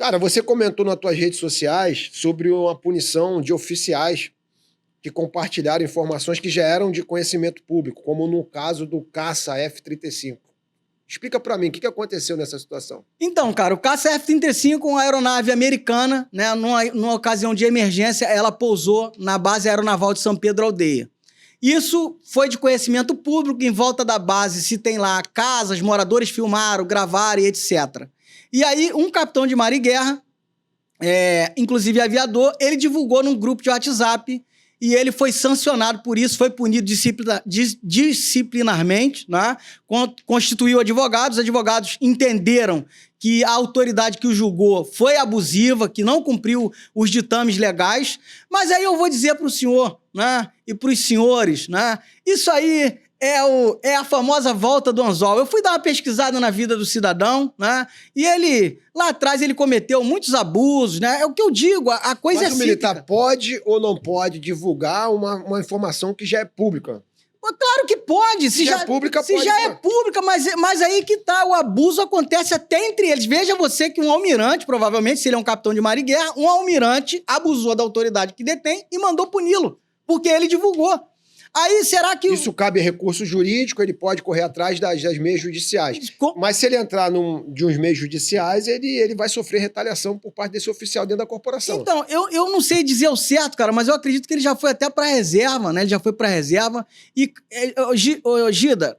Cara, você comentou nas tuas redes sociais sobre uma punição de oficiais que compartilharam informações que já eram de conhecimento público, como no caso do caça F-35. Explica pra mim, o que aconteceu nessa situação? Então, cara, o caça F-35, uma aeronave americana, né, numa ocasião de emergência, ela pousou na base aeronaval de São Pedro Aldeia. Isso foi de conhecimento público, em volta da base se tem lá casas, moradores filmaram, gravaram e etc. E aí, um capitão de mar e guerra, inclusive aviador, ele divulgou num grupo de WhatsApp e ele foi sancionado por isso, foi punido disciplinarmente, né? Constituiu advogados, os advogados entenderam que a autoridade que o julgou foi abusiva, que não cumpriu os ditames legais, mas aí eu vou dizer para o senhor, né, e para os senhores, né, isso aí é a famosa volta do anzol. Eu fui dar uma pesquisada na vida do cidadão, né? E ele, lá atrás, ele cometeu muitos abusos, né? É o que eu digo, a coisa Mas é o militar cíclica. pode ou não pode divulgar uma informação que já é pública? Claro que pode. Se já é pública, se pode. já é pública, mas aí que tá, o abuso acontece até entre eles. Veja você que um almirante, provavelmente, se ele é um capitão de mar e guerra, um almirante abusou da autoridade que detém e mandou puni-lo, porque ele divulgou. Aí, será que... Isso cabe recurso jurídico, ele pode correr atrás das meios judiciais. Mas se ele entrar de uns meios judiciais, ele vai sofrer retaliação por parte desse oficial dentro da corporação. Então, eu não sei dizer o certo, cara, mas eu acredito que ele já foi até pra reserva, né? Ele já foi pra reserva. E, Gida,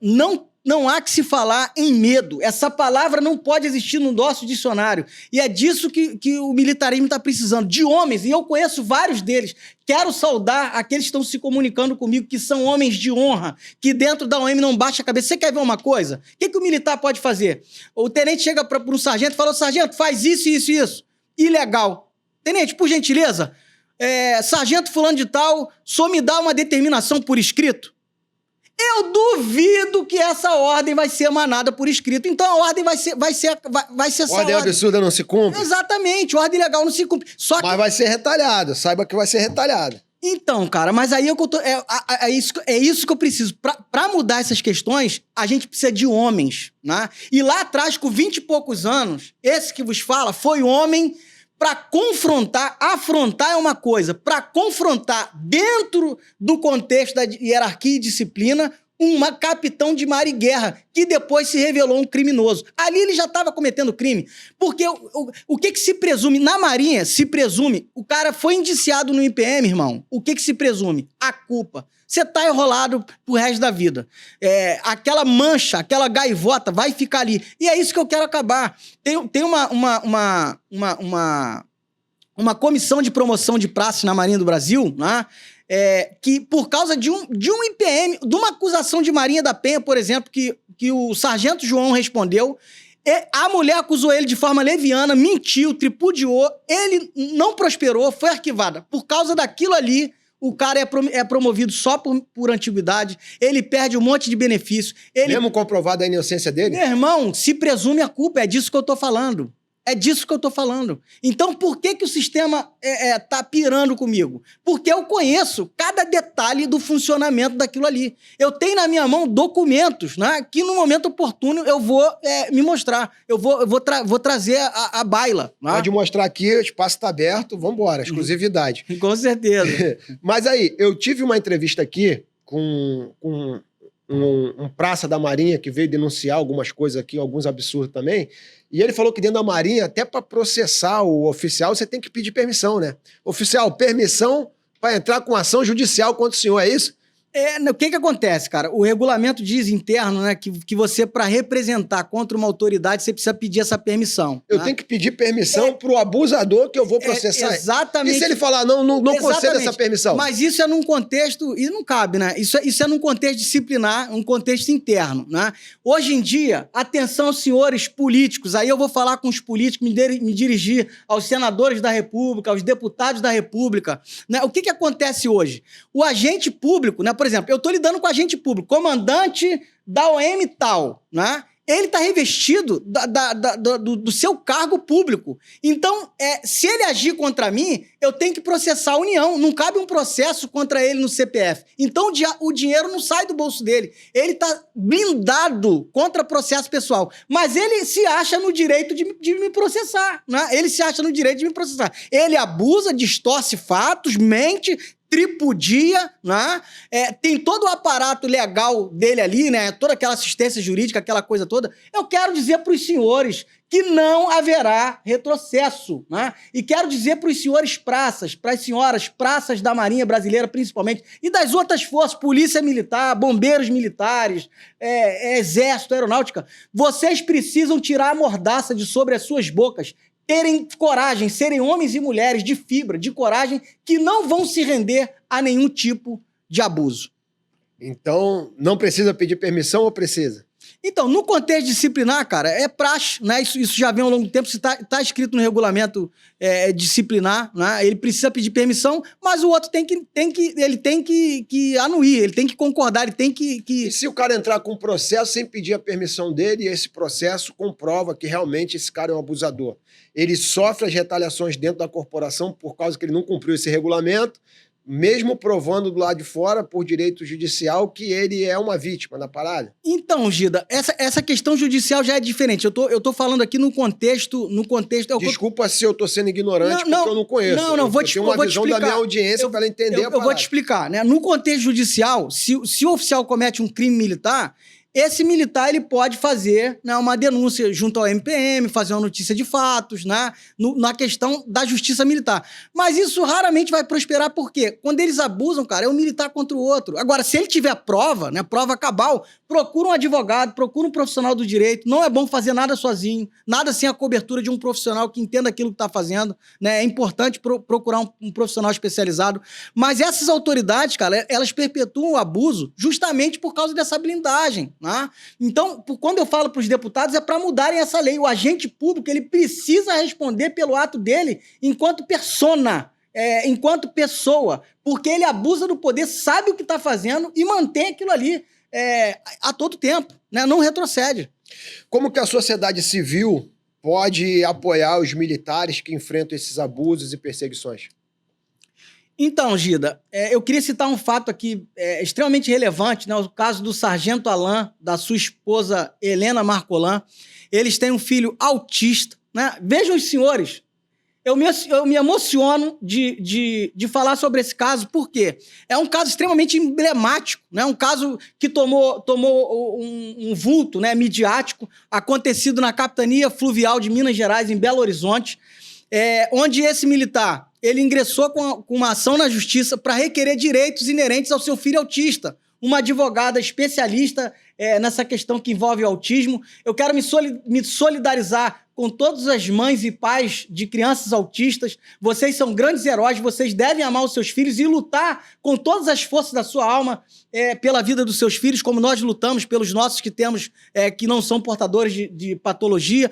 não há que se falar em medo. Essa palavra não pode existir no nosso dicionário. E é disso que o militarismo está precisando, de homens, e eu conheço vários deles. Quero saudar aqueles que estão se comunicando comigo, que são homens de honra, que dentro da OM não baixa a cabeça. Você quer ver uma coisa? O que o militar pode fazer? O tenente chega para um sargento e fala, sargento, faz isso, isso e isso. Ilegal. Tenente, por gentileza, sargento fulano de tal, só me dá uma determinação por escrito? Eu duvido que essa ordem vai ser emanada por escrito. Então a ordem vai ser essa ordem absurda não se cumpre? Exatamente, ordem legal não se cumpre. Mas vai ser retalhada, saiba que vai ser retalhada. Então, cara, mas aí é isso que eu preciso. Pra mudar essas questões, a gente precisa de homens, né? E lá atrás, com 20 e poucos anos, esse que vos fala foi homem para confrontar, afrontar é uma coisa, para confrontar dentro do contexto da hierarquia e disciplina, uma capitão de mar e guerra, que depois se revelou um criminoso. Ali ele já estava cometendo crime, porque o que se presume? Na Marinha, se presume, o cara foi indiciado no IPM, irmão, o que se presume? A culpa. Você tá enrolado pro resto da vida. Aquela mancha, aquela gaivota vai ficar ali. E é isso que eu quero acabar. Tem uma comissão de promoção de praxe na Marinha do Brasil, né? Que por causa de um IPM, de uma acusação de Marinha da Penha, por exemplo, que o sargento João respondeu, a mulher acusou ele de forma leviana, mentiu, tripudiou, ele não prosperou, foi arquivada. Por causa daquilo ali, o cara é promovido só por antiguidade, ele perde um monte de benefício. Mesmo comprovado a inocência dele? Meu irmão, se presume a culpa, é disso que eu tô falando. É disso que eu tô falando. Então, por que o sistema tá pirando comigo? Porque eu conheço cada detalhe do funcionamento daquilo ali. Eu tenho na minha mão documentos, né, que no momento oportuno eu vou me mostrar. Eu vou trazer a baila. Né? Pode mostrar aqui, o espaço tá aberto, vambora, exclusividade. Com certeza. Mas aí, eu tive uma entrevista aqui com um praça da Marinha que veio denunciar algumas coisas aqui, alguns absurdos também, e ele falou que dentro da Marinha, até para processar o oficial, você tem que pedir permissão, né? Oficial, permissão para entrar com ação judicial contra o senhor, é isso? O que acontece, cara? O regulamento diz interno, né, que você, para representar contra uma autoridade, você precisa pedir essa permissão. Eu tenho que pedir permissão pro abusador que eu vou processar. Exatamente. E se ele falar, não conceda essa permissão? Mas isso é num contexto, e não cabe, né? Isso é num contexto disciplinar, um contexto interno, né? Hoje em dia, atenção, senhores políticos, aí eu vou falar com os políticos, me dirigir aos senadores da República, aos deputados da República, né? O que acontece hoje? O agente público, né? Por exemplo, eu estou lidando com agente público, comandante da OM tal, né? ele está revestido do seu cargo público. Então, se ele agir contra mim, eu tenho que processar a União. Não cabe um processo contra ele no CPF. Então, o dinheiro não sai do bolso dele. Ele está blindado contra processo pessoal. Mas ele se acha no direito de me processar. Né? Ele se acha no direito de me processar. Ele abusa, distorce fatos, mente, tripudia, né? Tem todo o aparato legal dele ali, né? Toda aquela assistência jurídica, aquela coisa toda. Eu quero dizer para os senhores que não haverá retrocesso, né? E quero dizer para os senhores praças, para as senhoras praças da Marinha Brasileira, principalmente, e das outras forças, Polícia Militar, Bombeiros Militares, Exército, Aeronáutica, vocês precisam tirar a mordaça de sobre as suas bocas, terem coragem, serem homens e mulheres de fibra, de coragem, que não vão se render a nenhum tipo de abuso. Então, não precisa pedir permissão ou precisa? Então, no contexto disciplinar, cara, é praxe, né? Isso já vem ao longo do tempo, isso tá escrito no regulamento disciplinar, né? Ele precisa pedir permissão, mas o outro ele tem que anuir, ele tem que concordar, ele tem que... E se o cara entrar com um processo sem pedir a permissão dele, e esse processo comprova que realmente esse cara é um abusador, ele sofre as retaliações dentro da corporação por causa que ele não cumpriu esse regulamento, mesmo provando do lado de fora, por direito judicial, que ele é uma vítima da parada? Então, Gida, essa questão judicial já é diferente. Eu tô falando aqui no contexto... Desculpa se eu tô sendo ignorante, porque eu não conheço. Vou te explicar. Eu tenho uma visão da minha audiência para ela entender a parada. Eu vou te explicar, né? No contexto judicial, se o oficial comete um crime militar, esse militar ele pode fazer, né, uma denúncia junto ao MPM, fazer uma notícia de fatos, né, na questão da justiça militar. Mas isso raramente vai prosperar, porque quando eles abusam, cara, é um militar contra o outro. Agora, se ele tiver prova, né, prova cabal, procura um advogado, procura um profissional do direito. Não é bom fazer nada sozinho, nada sem a cobertura de um profissional que entenda aquilo que está fazendo, né? É importante procurar um profissional especializado. Mas essas autoridades, cara, elas perpetuam o abuso justamente por causa dessa blindagem, né? Então, quando eu falo para os deputados, é para mudarem essa lei. O agente público, ele precisa responder pelo ato dele enquanto persona, enquanto pessoa, porque ele abusa do poder, sabe o que está fazendo e mantém aquilo ali a todo tempo, né? Não retrocede. Como que a sociedade civil pode apoiar os militares que enfrentam esses abusos e perseguições? Então, Gida, eu queria citar um fato aqui extremamente relevante, né? O caso do sargento Alain, da sua esposa Helena Marcolan. Eles têm um filho autista, né? Vejam os senhores, eu me emociono de falar sobre esse caso, porque é um caso extremamente emblemático, né? Um caso que tomou um vulto, né, midiático, acontecido na Capitania Fluvial de Minas Gerais, em Belo Horizonte, onde esse militar ele ingressou com uma ação na justiça para requerer direitos inerentes ao seu filho autista. Uma advogada especialista nessa questão que envolve o autismo. Eu quero me solidarizar com todas as mães e pais de crianças autistas. Vocês são grandes heróis, vocês devem amar os seus filhos e lutar com todas as forças da sua alma pela vida dos seus filhos, como nós lutamos pelos nossos que temos, que não são portadores de patologia.